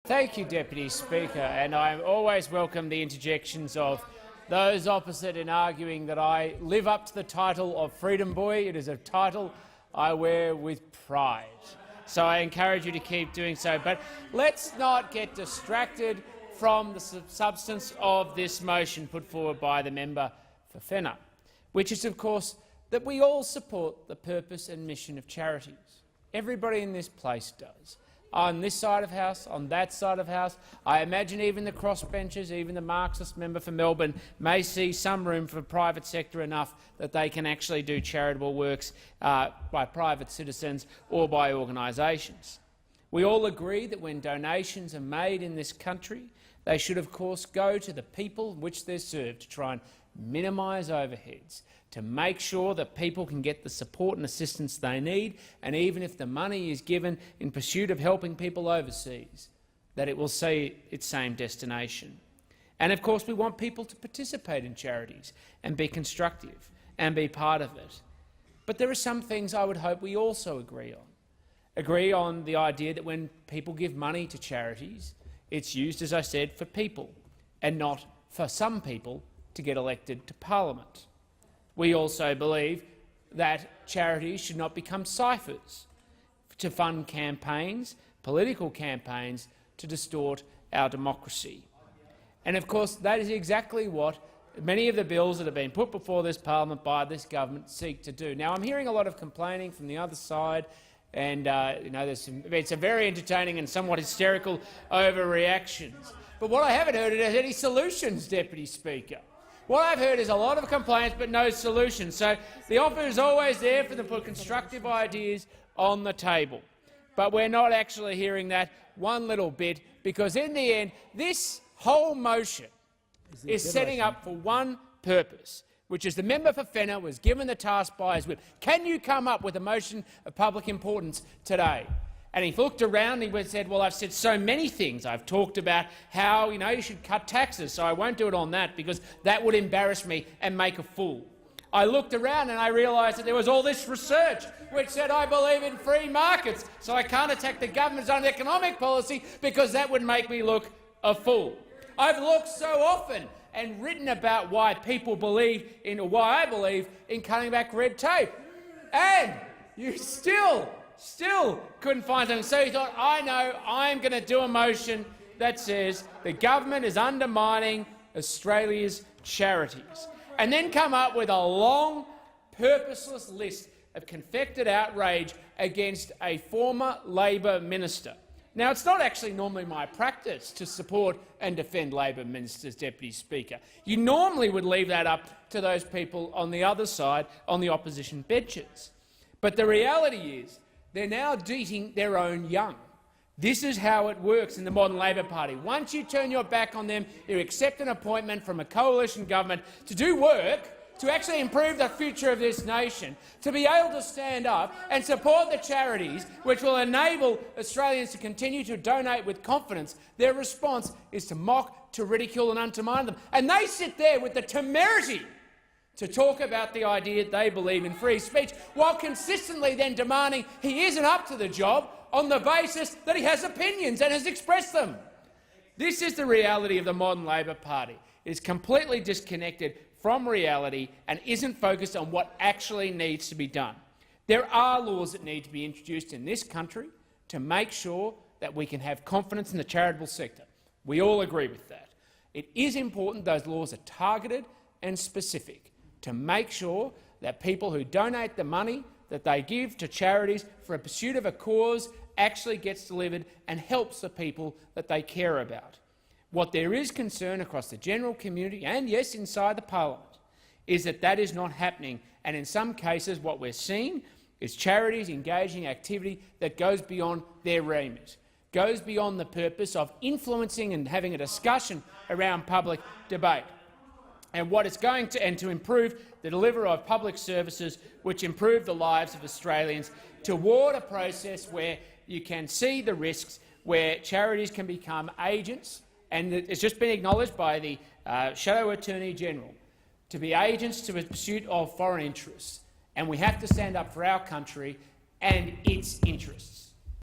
Thank you, Deputy Speaker, and I always welcome the interjections of those opposite in arguing that I live up to the title of Freedom Boy. It is a title I wear with pride. So I encourage you to keep doing so. But let's not get distracted from the substance of this motion put forward by the member for Fenner, which is, of course, that we all support the purpose and mission of charities. Everybody in this place does. On this side of House, on that side of House. I imagine even the crossbenchers, even the Marxist member for Melbourne, may see some room for private sector enough that they can actually do charitable works by private citizens or by organisations. We all agree that when donations are made in this country, they should of course go to the people which they're served to try and minimise overheads, to make sure that people can get the support and assistance they need, and even if the money is given in pursuit of helping people overseas, that it will see its same destination. And of course we want people to participate in charities and be constructive and be part of it. But there are some things I would hope we also agree on. Agree on the idea that when people give money to charities, it's used, as I said, for people and not for some people to get elected to Parliament. We also believe that charities should not become ciphers to fund campaigns, political campaigns, to distort our democracy. And of course that is exactly what many of the bills that have been put before this Parliament by this government seek to do. Now, I'm hearing a lot of complaining from the other side, and it's a very entertaining and somewhat hysterical overreactions. But what I haven't heard is any solutions, Deputy Speaker. What I've heard is a lot of complaints but no solutions. So the offer is always there for them to put constructive ideas on the table. But we're not actually hearing that one little bit, because in the end this whole motion is setting up for one purpose, which is the member for Fenner was given the task by his whip. Can you come up with a motion of public importance today? And he looked around and he said, well, I've said so many things. I've talked about how you should cut taxes, so I won't do it on that because that would embarrass me and make a fool. I looked around and I realised that there was all this research which said I believe in free markets, so I can't attack the government's own economic policy because that would make me look a fool. I've looked so often and written about why people believe in, or why I believe in cutting back red tape, and you still couldn't find them. So he thought, I know, I'm going to do a motion that says the government is undermining Australia's charities, and then come up with a long, purposeless list of confected outrage against a former Labor minister. Now, it's not actually normally my practice to support and defend Labor ministers, Deputy Speaker. You normally would leave that up to those people on the other side, on the opposition benches. But the reality is they're now eating their own young. This is how it works in the modern Labor Party. Once you turn your back on them, you accept an appointment from a coalition government to do work to actually improve the future of this nation, to be able to stand up and support the charities which will enable Australians to continue to donate with confidence. Their response is to mock, to ridicule and undermine them. And they sit there with the temerity to talk about the idea that they believe in free speech, while consistently then demanding he isn't up to the job on the basis that he has opinions and has expressed them. This is the reality of the modern Labor Party. It is completely disconnected from reality and isn't focused on what actually needs to be done. There are laws that need to be introduced in this country to make sure that we can have confidence in the charitable sector. We all agree with that. It is important those laws are targeted and specific to make sure that people who donate the money that they give to charities for a pursuit of a cause actually gets delivered and helps the people that they care about. What there is concern across the general community, and yes, inside the Parliament, is that that is not happening, and in some cases what we're seeing is charities engaging activity that goes beyond their remit, goes beyond the purpose of influencing and having a discussion around public debate. And what it's going to, and to improve the delivery of public services which improve the lives of Australians, toward a process where you can see the risks, where charities can become agents, and it's just been acknowledged by the Shadow Attorney-General, to be agents to the pursuit of foreign interests. And we have to stand up for our country and its interests.